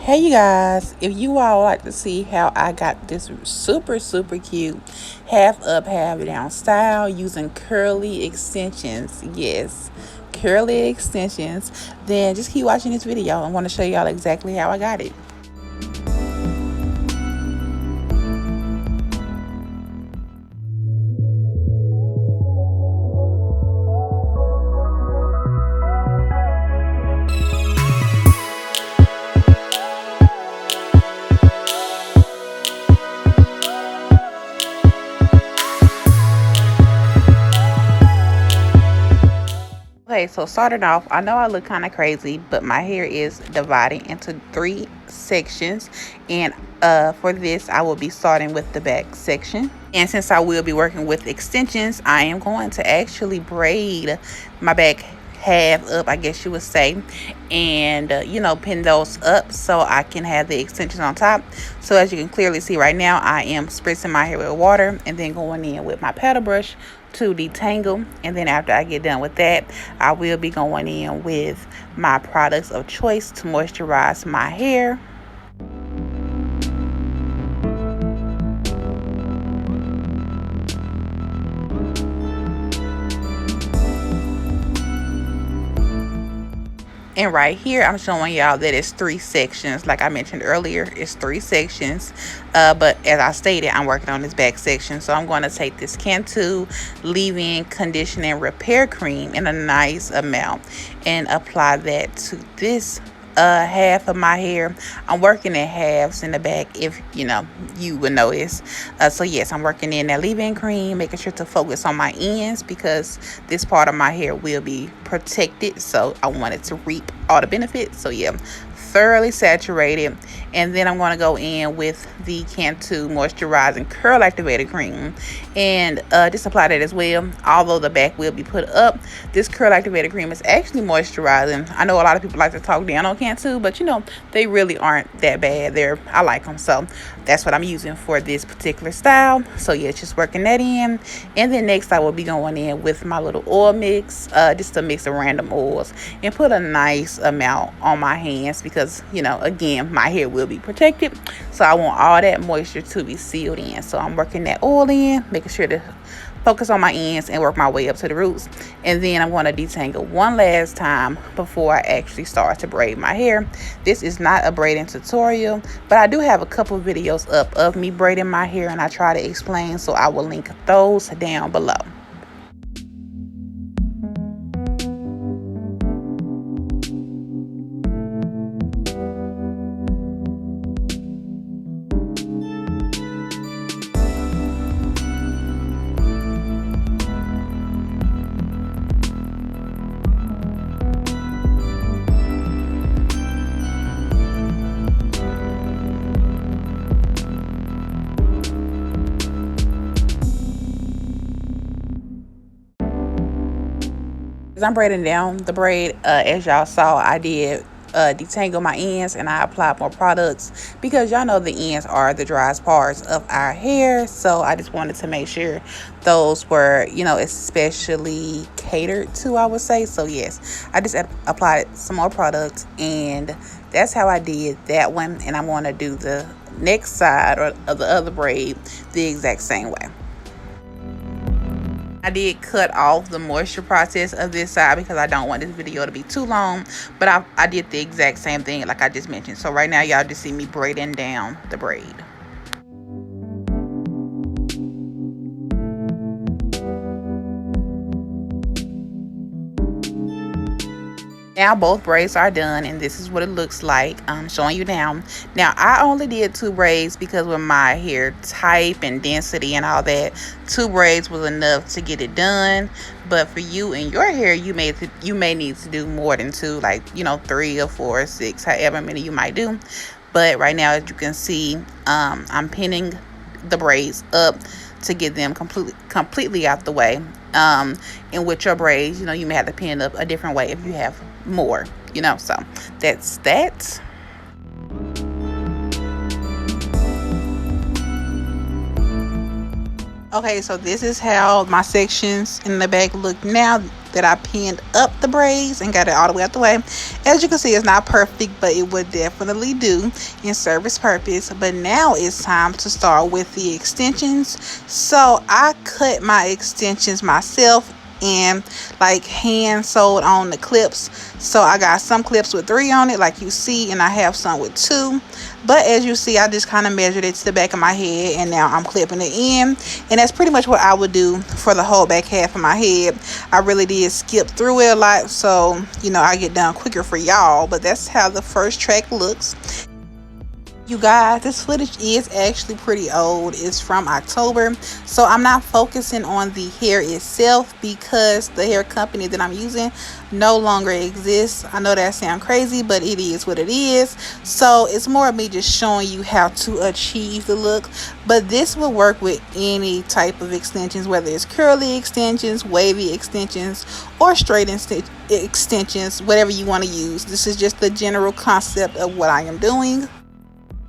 Hey you guys, if you all would like to see how I got this super cute half up half down style using curly extensions, yes, curly extensions, then just keep watching this video. I want to show y'all exactly how I got it. Okay, so starting off, I know I look kind of crazy, but my hair is divided into 3 sections, and for this I will be starting with the back section. And since I will be working with extensions, I am going to actually braid my back half up, I guess you would say, and pin those up so I can have the extensions on top. So as you can clearly see right now, I am spritzing my hair with water and then going in with my paddle brush to detangle. And then after I get done with that, I will be going in with my products of choice to moisturize my hair. And right here I'm showing y'all that it's 3 sections. Like I mentioned earlier, it's 3 sections, but as I stated, I'm working on this back section. So I'm going to take this Cantu leave-in conditioning repair cream in a nice amount and apply that to this half of my hair. I'm working in halves in the back, if you would notice. So yes, I'm working in that leave-in cream, making sure to focus on my ends because this part of my hair will be protected, so I wanted to reap all the benefits. So yeah, thoroughly saturated. And then I'm going to go in with the Cantu moisturizing curl activator cream and just apply that as well. Although the back will be put up, this curl activator cream is actually moisturizing. I know a lot of people like to talk down on Cantu, but they really aren't that bad. I like them, so that's what I'm using for this particular style. So yeah, just working that in. And then next I will be going in with my little oil mix, just to mix of random oils and put a nice amount on my hands because again, my hair will be protected, so I want all that moisture to be sealed in. So I'm working that oil in, making sure to focus on my ends and work my way up to the roots. And then I'm going to detangle one last time before I actually start to braid my hair. This is not a braiding tutorial, but I do have a couple videos up of me braiding my hair and I try to explain, so I will link those down below. I'm braiding down the braid, as y'all saw, I did detangle my ends and I applied more products because y'all know the ends are the driest parts of our hair. So I just wanted to make sure those were especially catered to, I would say. So yes, I just applied some more products and that's how I did that one. And I'm going to do the next side or of the other braid the exact same way. I did cut off the moisture process of this side because I don't want this video to be too long, but I did the exact same thing like I just mentioned. So right now y'all just see me braiding down the braid. Now both braids are done and this is what it looks like. I'm showing you now. Now I only did 2 braids because with my hair type and density and all that, 2 braids was enough to get it done. But for you and your hair, you may need to do more than 2, like 3 or 4 or 6, however many you might do. But right now, as you can see, I'm pinning the braids up to get them completely out the way. And with your braids, you may have to pin up a different way if you have more, so that's that. Okay, so this is how my sections in the back look now. that I pinned up the braids and got it all the way out the way. As you can see, it's not perfect, but it would definitely do and serve its purpose. But now it's time to start with the extensions. So I cut my extensions myself and like hand sewed on the clips. So I got some clips with 3 on it like you see, and I have some with 2. But as you see, I just kind of measured it to the back of my head, and now I'm clipping it in. And that's pretty much what I would do for the whole back half of my head. I really did skip through it a lot, so you know, I get done quicker for y'all. But that's how the first track looks. You guys, this footage is actually pretty old. It's from October, so I'm not focusing on the hair itself because the hair company that I'm using no longer exists. I know that sounds crazy, but it is what it is. So it's more of me just showing you how to achieve the look. But this will work with any type of extensions, whether it's curly extensions, wavy extensions, or straight extensions, whatever you want to use. This is just the general concept of what I am doing.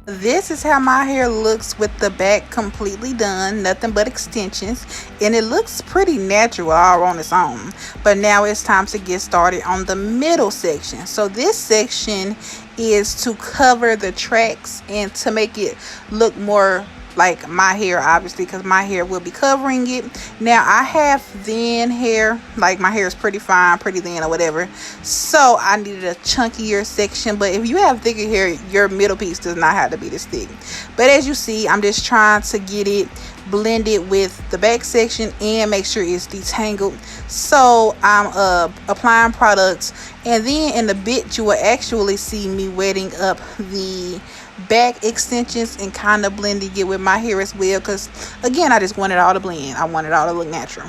This is how my hair looks with the back completely done, nothing but extensions, and it looks pretty natural all on its own. But now it's time to get started on the middle section. So this section is to cover the tracks and to make it look more like my hair, obviously, because my hair will be covering it. Now I have thin hair, like my hair is pretty fine, pretty thin or whatever, so I needed a chunkier section. But if you have thicker hair, your middle piece does not have to be this thick. But as you see, I'm just trying to get it blended with the back section and make sure it's detangled. So I'm applying products, and then in the bit you will actually see me wetting up the back extensions and kind of blending it with my hair as well, because again, I just want it all to blend. I want it all to look natural.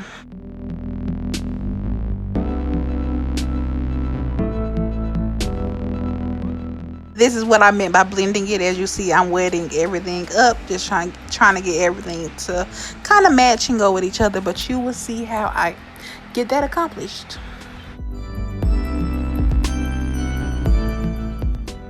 This is what I meant by blending it. As you see, I'm wetting everything up, just trying to get everything to kind of match and go with each other. But you will see how I get that accomplished.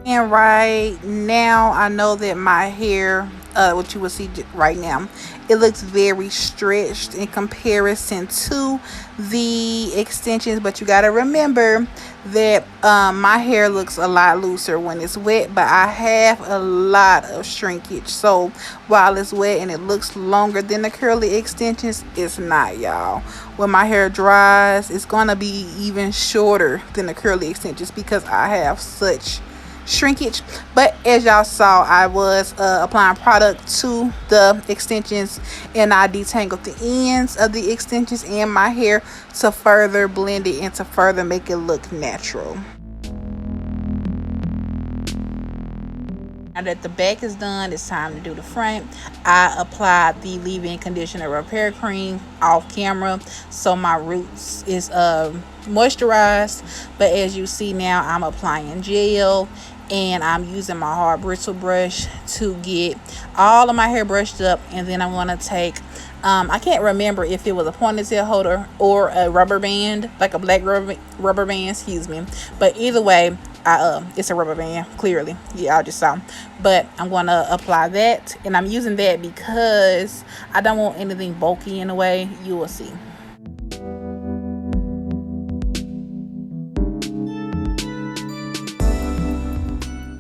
And right now, I know that my hair, what you will see right now, it looks very stretched in comparison to the extensions. But you got to remember that my hair looks a lot looser when it's wet, but I have a lot of shrinkage. So while it's wet and it looks longer than the curly extensions, it's not, y'all. When my hair dries, it's going to be even shorter than the curly extensions because I have such shrinkage. But as y'all saw, I was applying product to the extensions, and I detangled the ends of the extensions and my hair to further blend it and to further make it look natural. Now that the back is done, it's time to do the front. I applied the leave-in conditioner repair cream off camera, so my roots is moisturized. But as you see now, I'm applying gel, and I'm using my hard bristle brush to get all of my hair brushed up. And then I'm going to take I can't remember if it was a ponytail holder or a rubber band, like a black rubber band, excuse me, but either way, it's a rubber band, clearly. Yeah, I just saw. But I'm going to apply that, and I'm using that because I don't want anything bulky in the way. You will see.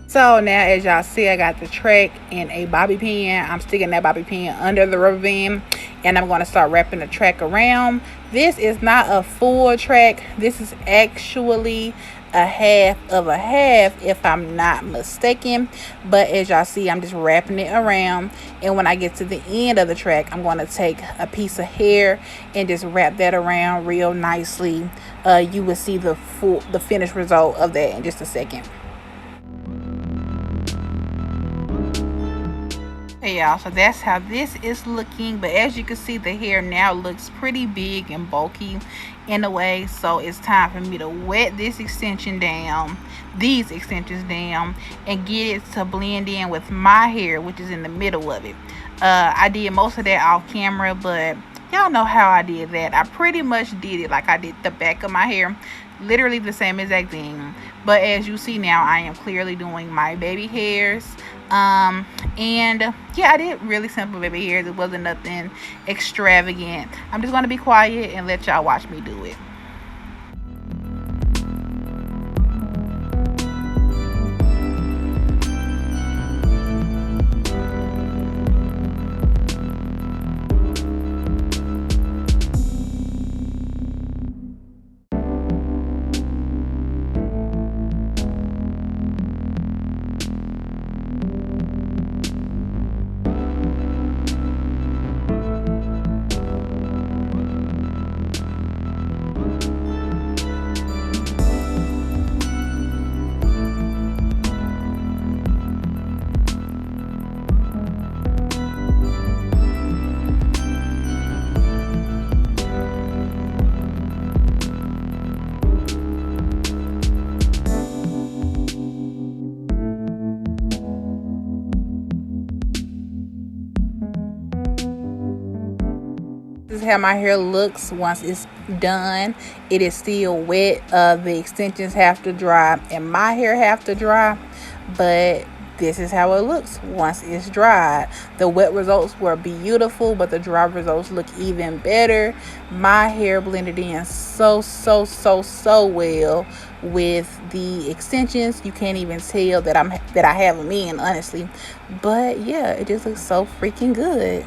So now, as y'all see, I got the track in a bobby pin. I'm sticking that bobby pin under the rubber band, and I'm going to start wrapping the track around. This is not a full track. This is actually a half of a half, if I'm not mistaken. But as y'all see, I'm just wrapping it around, and when I get to the end of the track, I'm going to take a piece of hair and just wrap that around real nicely. You will see the finished result of that in just a second. Hey y'all, so that's how this is looking. But as you can see, the hair now looks pretty big and bulky in a way. So it's time for me to wet these extensions down, and get it to blend in with my hair, which is in the middle of it. I did most of that off camera, but y'all know how I did that. I pretty much did it like I did the back of my hair, literally the same exact thing. But as you see now, I am clearly doing my baby hairs. And yeah, I did really simple baby hairs. It wasn't nothing extravagant. I'm just going to be quiet and let y'all watch me do it. how my hair looks once it's done. It is still wet. The extensions have to dry and my hair have to dry, but this is how it looks once it's dried. The wet results were beautiful, but the dry results look even better. My hair blended in so well with the extensions. You can't even tell that I have them in, honestly. But yeah, it just looks so freaking good.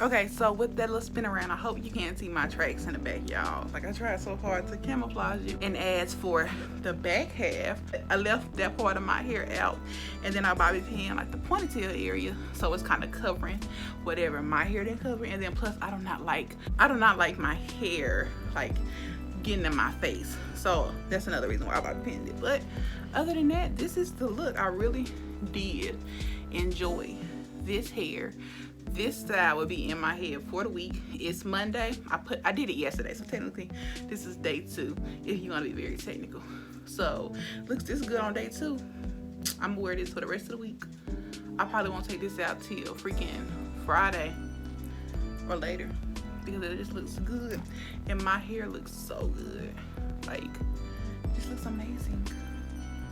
Okay, so with that little spin around, I hope you can't see my tracks in the back, y'all. Like, I tried so hard to camouflage it. And as for the back half, I left that part of my hair out, and then I bobby pin like the ponytail area, so it's kind of covering whatever my hair didn't cover. And then plus, I do not like my hair like getting in my face, so that's another reason why I bobby pinned it. But other than that, this is the look. I really did enjoy this hair. This style will be in my head for the week. It's Monday. I did it yesterday, so technically this is day 2 if you want to be very technical. So looks this good on day 2. I'm gonna wear this for the rest of the week. I probably won't take this out till freaking Friday or later because it just looks good and my hair looks so good. Like, this looks amazing.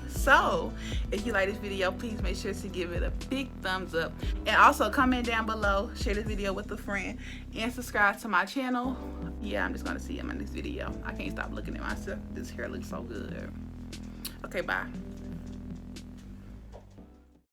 So if you like this video, please make sure to give it a big thumbs up, and also comment down below, share this video with a friend, and subscribe to my channel. Yeah, I'm just gonna see you in my next video. I can't stop looking at myself. This hair looks so good. Okay, bye.